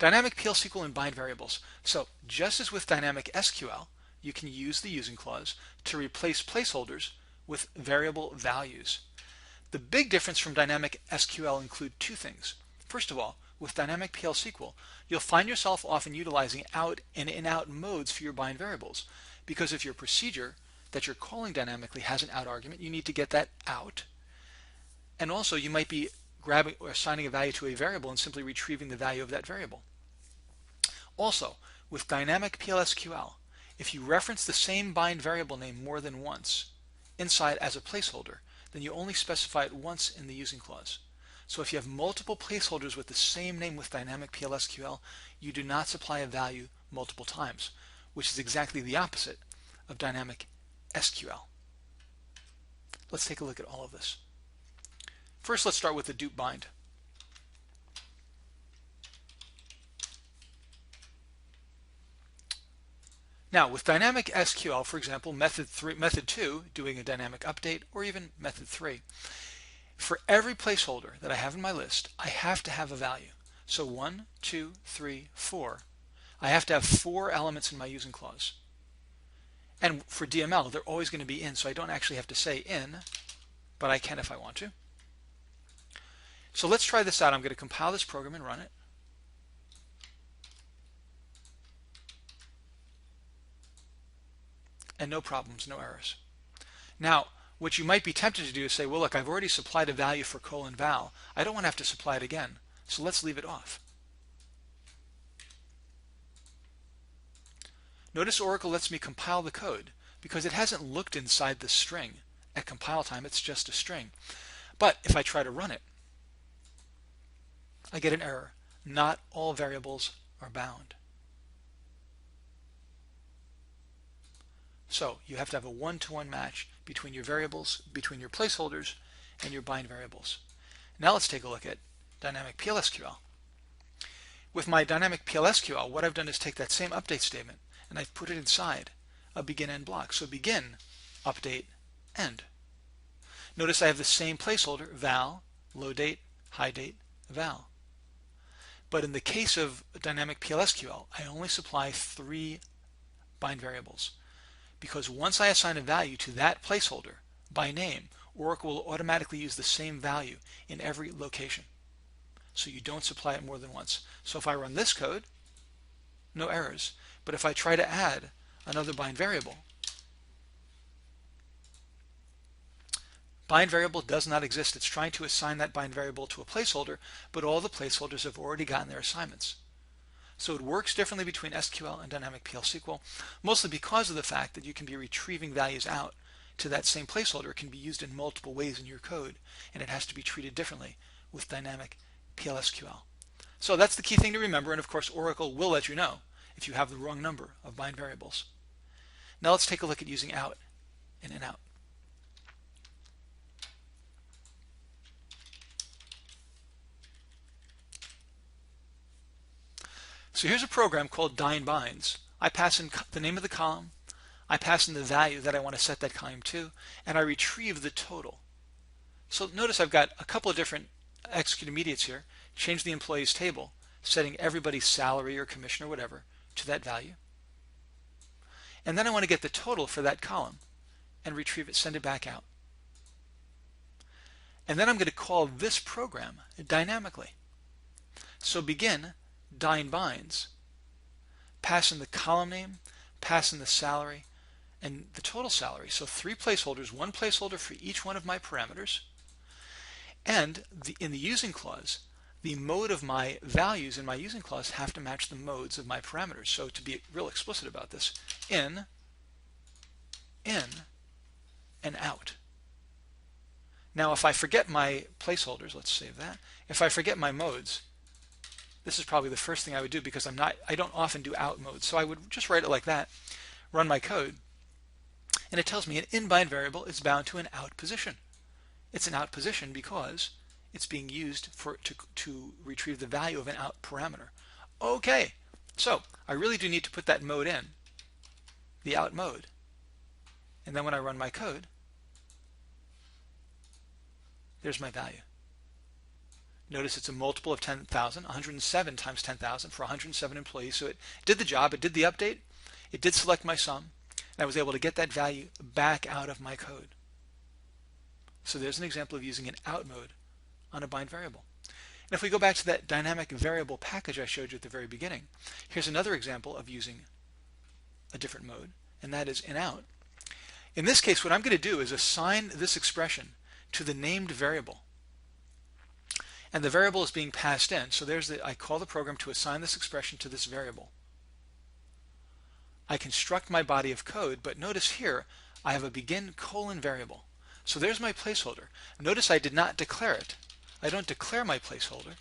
Dynamic PL/SQL and bind variables. So just as with dynamic SQL, you can use the using clause to replace placeholders with variable values. The big difference from dynamic SQL include two things. First of all, with dynamic PL/SQL, you'll find yourself often utilizing out and in-out modes for your bind variables, because if your procedure that you're calling dynamically has an out argument, you need to get that out. And also you might be grabbing or assigning a value to a variable and simply retrieving the value of that variable. Also, with dynamic PL/SQL, if you reference the same bind variable name more than once inside as a placeholder, then you only specify it once in the using clause. So if you have multiple placeholders with the same name with dynamic PL/SQL, you do not supply a value multiple times, which is exactly the opposite of dynamic SQL. Let's take a look at all of this. First, let's start with the dupe bind. Now, with dynamic SQL, for example, method 2 doing a dynamic update, or even method 3, for every placeholder that I have in my list, I have to have a value. So 1, 2, 3, 4. I have to have 4 elements in my using clause. And for DML, they're always going to be in, so I don't actually have to say in, but I can if I want to. So let's try this out. I'm going to compile this program and run it. And no problems, no errors. Now, what you might be tempted to do is say, well, look, I've already supplied a value for :val. I don't want to have to supply it again, so let's leave it off. Notice Oracle lets me compile the code because it hasn't looked inside the string. At compile time, it's just a string. But if I try to run it, I get an error. Not all variables are bound. So you have to have a one-to-one match between your variables, between your placeholders, and your bind variables. Now let's take a look at dynamic PL/SQL. With my dynamic PL/SQL, what I've done is take that same update statement and I've put it inside a begin-end block. So begin, update, end. Notice I have the same placeholder, val, low date, high date, val. But in the case of dynamic PL/SQL, I only supply 3 bind variables, because once I assign a value to that placeholder by name, Oracle will automatically use the same value in every location. So you don't supply it more than once. So if I run this code, no errors. But if I try to add another bind variable, bind variable does not exist. It's trying to assign that bind variable to a placeholder, but all the placeholders have already gotten their assignments. So it works differently between SQL and dynamic PL/SQL, mostly because of the fact that you can be retrieving values out to that same placeholder. It can be used in multiple ways in your code, and it has to be treated differently with dynamic PL/SQL. So that's the key thing to remember, and of course Oracle will let you know if you have the wrong number of bind variables. Now let's take a look at using out and in out. So here's a program called dyn_binds. I pass in the name of the column, I pass in the value that I want to set that column to, and I retrieve the total. So notice I've got a couple of different execute immediates here. Change the employees table, setting everybody's salary or commission or whatever to that value. And then I want to get the total for that column and retrieve it, send it back out. And then I'm going to call this program dynamically. So begin dyn_binds, pass in the column name, pass in the salary, and the total salary. So 3 placeholders, 1 placeholder for each one of my parameters. And in the using clause, the mode of my values in my using clause have to match the modes of my parameters. So to be real explicit about this, in, and out. Now if I forget my placeholders, let's save that. If I forget my modes, this is probably the first thing I would do, because I don't often do out modes. So I would just write it like that, run my code, and it tells me an in bind variable is bound to an out position. It's an out position because it's being used to retrieve the value of an out parameter. Okay, so I really do need to put that mode in, the out mode. And then when I run my code, there's my value. Notice it's a multiple of 10,000, 107 times 10,000 for 107 employees. So it did the job, it did the update, it did select my sum, and I was able to get that value back out of my code. So there's an example of using an out mode on a bind variable. And if we go back to that dynamic variable package I showed you at the very beginning, here's another example of using a different mode, and that is in out. In this case, what I'm going to do is assign this expression to the named variable. And the variable is being passed in. So I call the program to assign this expression to this variable. I construct my body of code, but notice here I have a begin colon variable. So there's my placeholder. Notice I did not declare it. I don't declare my placeholder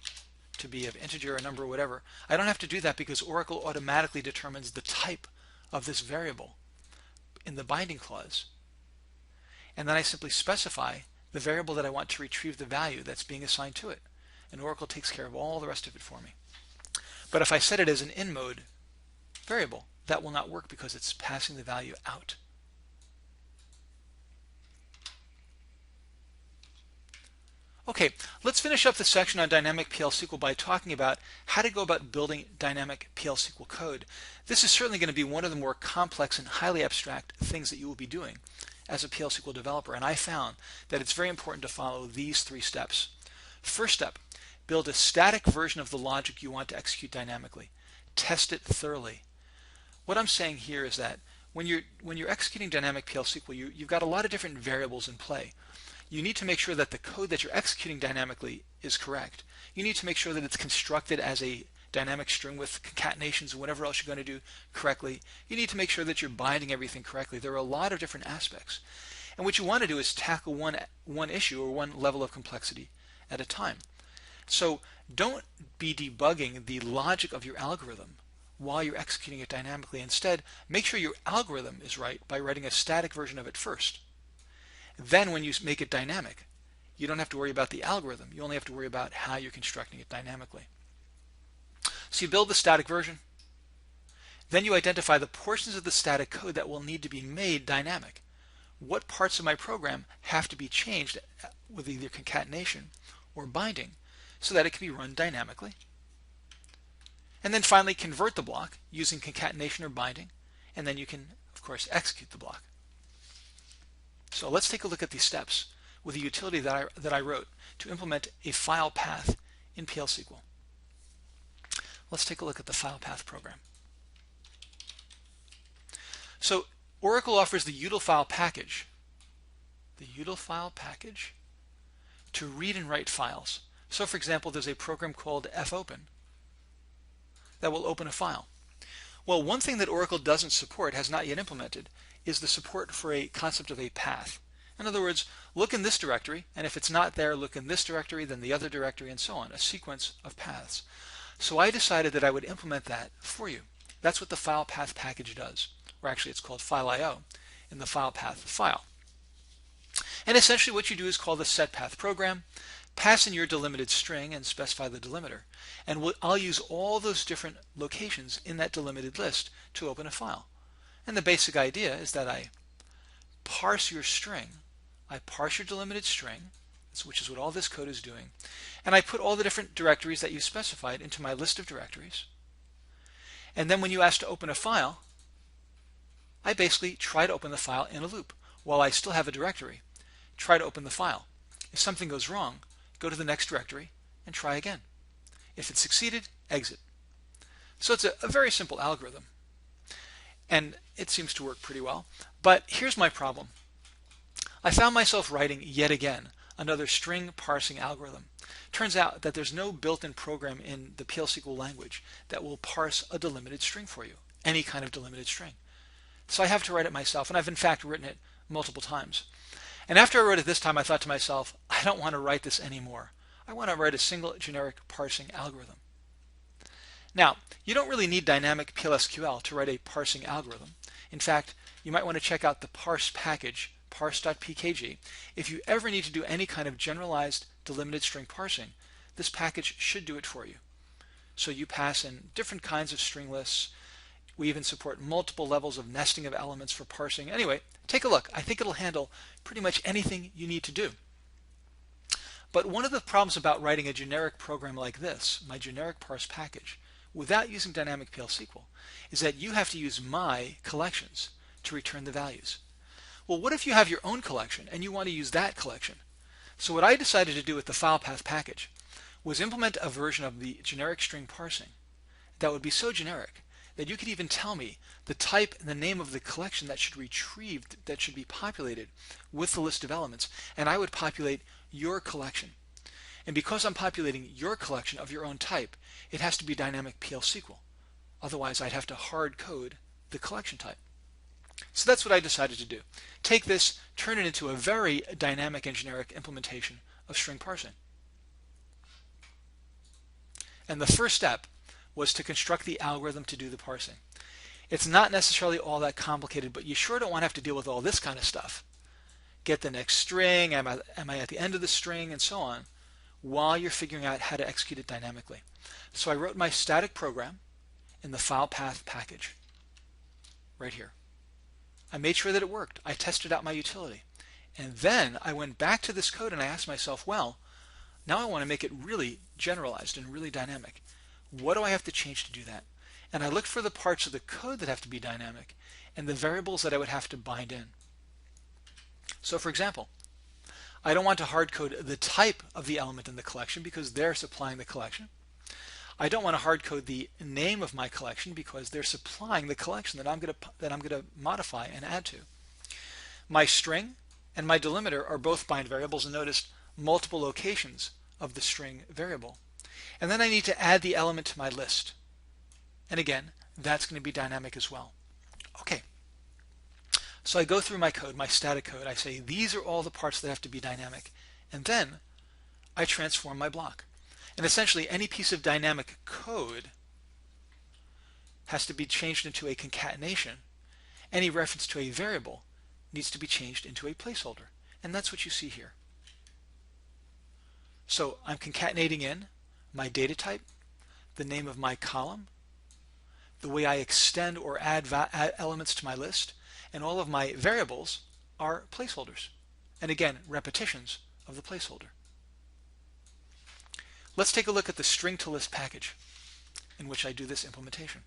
to be of integer or number or whatever. I don't have to do that because Oracle automatically determines the type of this variable in the binding clause. And then I simply specify the variable that I want to retrieve the value that's being assigned to it. And Oracle takes care of all the rest of it for me. But if I set it as an in mode variable, that will not work because it's passing the value out. Okay, let's finish up the section on dynamic PL/SQL by talking about how to go about building dynamic PL/SQL code. This is certainly going to be one of the more complex and highly abstract things that you will be doing as a PL/SQL developer, and I found that it's very important to follow these 3 steps. First step, build a static version of the logic you want to execute dynamically. Test it thoroughly. What I'm saying here is that when you're executing dynamic PL/SQL, you've got a lot of different variables in play. You need to make sure that the code that you're executing dynamically is correct. You need to make sure that it's constructed as a dynamic string with concatenations and whatever else you're going to do correctly. You need to make sure that you're binding everything correctly. There are a lot of different aspects. And what you want to do is tackle one issue or one level of complexity at a time. So don't be debugging the logic of your algorithm while you're executing it dynamically. Instead, make sure your algorithm is right by writing a static version of it first. Then when you make it dynamic, you don't have to worry about the algorithm. You only have to worry about how you're constructing it dynamically. So you build the static version. Then you identify the portions of the static code that will need to be made dynamic. What parts of my program have to be changed with either concatenation or binding so that it can be run dynamically. And then finally convert the block using concatenation or binding, and then you can, of course, execute the block. So let's take a look at these steps with a utility that I wrote to implement a file path in PL/SQL. Let's take a look at the file path program. So Oracle offers the util package to read and write files. So for example, there's a program called fopen that will open a file. Well, one thing that Oracle doesn't support, has not yet implemented, is the support for a concept of a path. In other words, look in this directory, and if it's not there, look in this directory, then the other directory, and so on, a sequence of paths. So I decided that I would implement that for you. That's what the file path package does, or actually it's called file.io in the file path file. And essentially what you do is call the setPath program, pass in your delimited string and specify the delimiter. And I'll use all those different locations in that delimited list to open a file. And the basic idea is that I parse your string. I parse your delimited string, which is what all this code is doing. And I put all the different directories that you specified into my list of directories. And then when you ask to open a file, I basically try to open the file in a loop. While I still have a directory, try to open the file. If something goes wrong, go to the next directory and try again. If it succeeded, exit. So it's a very simple algorithm. And it seems to work pretty well. But here's my problem. I found myself writing yet again another string parsing algorithm. Turns out that there's no built-in program in the PL/SQL language that will parse a delimited string for you, any kind of delimited string. So I have to write it myself, and I've in fact written it multiple times. And after I wrote it this time, I thought to myself, I don't want to write this anymore. I want to write a single generic parsing algorithm. Now, you don't really need dynamic Plsql to write a parsing algorithm. In fact, you might want to check out the parse package, parse.pkg. If you ever need to do any kind of generalized delimited string parsing, this package should do it for you. So you pass in different kinds of string lists. We even support multiple levels of nesting of elements for parsing. Anyway, take a look. I think it'll handle pretty much anything you need to do. But one of the problems about writing a generic program like this, my generic parse package, without using dynamic Plsql, is that you have to use my collections to return the values. Well, what if you have your own collection and you want to use that collection? So what I decided to do with the file path package was implement a version of the generic string parsing that would be so generic that you could even tell me the type and the name of the collection that should be retrieved, that should be populated with the list of elements, and I would populate your collection. And because I'm populating your collection of your own type, it has to be dynamic Plsql. Otherwise, I'd have to hard code the collection type. So that's what I decided to do. Take this, turn it into a very dynamic and generic implementation of string parsing. And the first step was to construct the algorithm to do the parsing. It's not necessarily all that complicated, but you sure don't want to have to deal with all this kind of stuff. Get the next string, am I at the end of the string, and so on, while you're figuring out how to execute it dynamically. So I wrote my static program in the file path package right here. I made sure that it worked. I tested out my utility. And then I went back to this code and I asked myself, well, now I want to make it really generalized and really dynamic. What do I have to change to do that? And I looked for the parts of the code that have to be dynamic and the variables that I would have to bind in. So for example, I don't want to hard code the type of the element in the collection because they're supplying the collection. I don't want to hard code the name of my collection because they're supplying the collection that I'm going to modify and add to. My string and my delimiter are both bind variables, and notice multiple locations of the string variable. And then I need to add the element to my list. And again, that's going to be dynamic as well. Okay. So I go through my code, my static code. I say these are all the parts that have to be dynamic. And then I transform my block. And essentially any piece of dynamic code has to be changed into a concatenation. Any reference to a variable needs to be changed into a placeholder. And that's what you see here. So I'm concatenating in my data type, the name of my column, the way I extend or add elements to my list, and all of my variables are placeholders. And again, repetitions of the placeholder. Let's take a look at the string to list package in which I do this implementation.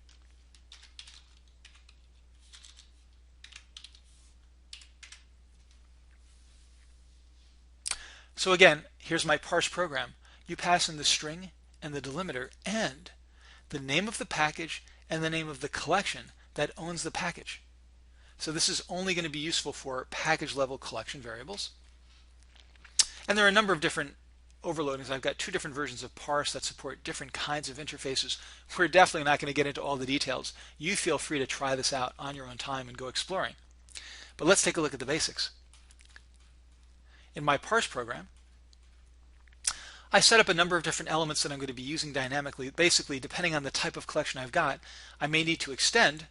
So again, here's my parse program. You pass in the string and the delimiter and the name of the package and the name of the collection that owns the package. So this is only going to be useful for package level collection variables. And there are a number of different overloadings. I've got two different versions of parse that support different kinds of interfaces. We're definitely not going to get into all the details. You feel free to try this out on your own time and go exploring. But let's take a look at the basics. In my parse program, I set up a number of different elements that I'm going to be using dynamically. Basically, depending on the type of collection I've got, I may need to extend,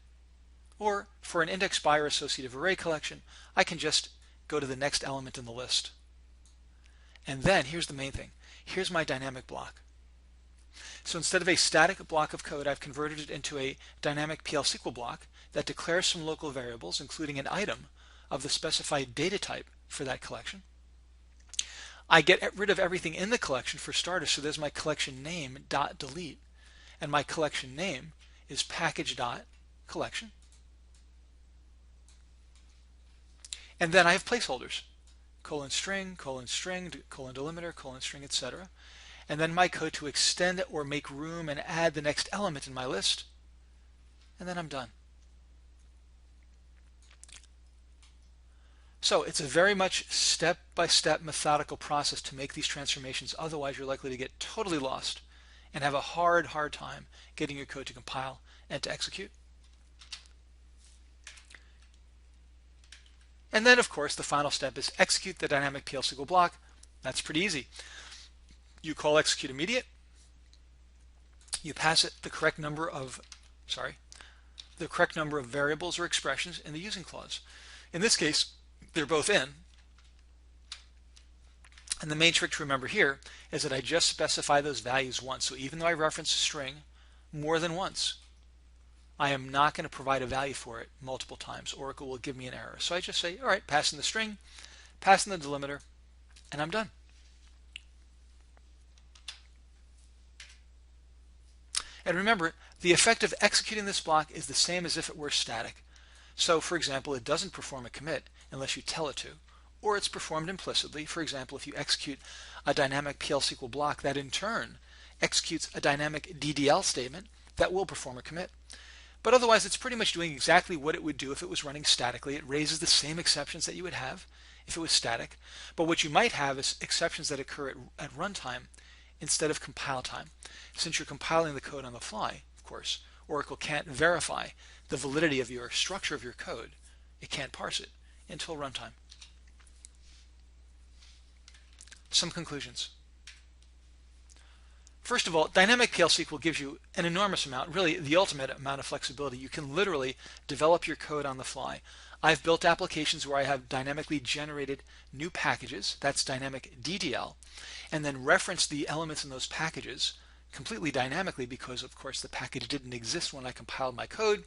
or for an index by or associative array collection, I can just go to the next element in the list. And then here's the main thing. Here's my dynamic block. So instead of a static block of code, I've converted it into a dynamic Plsql block that declares some local variables, including an item of the specified data type for that collection. I get rid of everything in the collection for starters, so there's my collection name dot delete, and my collection name is package dot collection. And then I have placeholders, :string, delimiter, :string, etc. And then my code to extend or make room and add the next element in my list, and then I'm done. So it's a very much step-by-step methodical process to make these transformations. Otherwise, you're likely to get totally lost and have a hard time getting your code to compile and to execute. And then, of course, the final step is execute the dynamic Plsql block. That's pretty easy. You call execute immediate. You pass it the correct number of variables or expressions in the using clause. In this case, they're both in. And the main trick to remember here is that I just specify those values once. So even though I reference a string more than once, I am not going to provide a value for it multiple times. Oracle will give me an error. So I just say, all right, pass in the string, pass in the delimiter, and I'm done. And remember, the effect of executing this block is the same as if it were static. So, for example, it doesn't perform a commit unless you tell it to, or it's performed implicitly. For example, if you execute a dynamic Plsql block that in turn executes a dynamic DDL statement, that will perform a commit. But otherwise, it's pretty much doing exactly what it would do if it was running statically. It raises the same exceptions that you would have if it was static. But what you might have is exceptions that occur at runtime instead of compile time. Since you're compiling the code on the fly, of course, Oracle can't verify the validity of your structure of your code. It can't parse it until runtime. Some conclusions. First of all, dynamic Plsql gives you an enormous amount, really the ultimate amount of flexibility. You can literally develop your code on the fly. I've built applications where I have dynamically generated new packages, that's dynamic DDL, and then reference the elements in those packages completely dynamically because, of course, the package didn't exist when I compiled my code,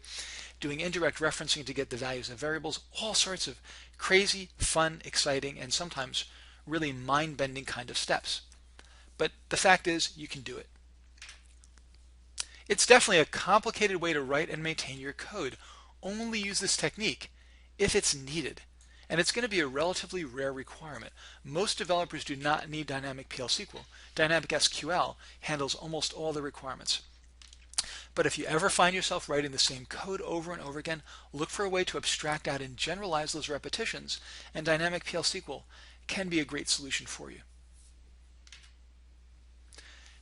doing indirect referencing to get the values of variables, all sorts of crazy, fun, exciting, and sometimes really mind-bending kind of steps. But the fact is, you can do it. It's definitely a complicated way to write and maintain your code. Only use this technique if it's needed. And it's going to be a relatively rare requirement. Most developers do not need dynamic Plsql. Dynamic SQL handles almost all the requirements. But if you ever find yourself writing the same code over and over again, look for a way to abstract out and generalize those repetitions, and dynamic Plsql can be a great solution for you.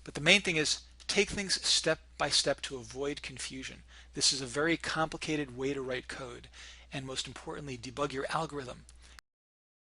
But the main thing is take things step by step to avoid confusion. This is a very complicated way to write code, and most importantly, debug your algorithm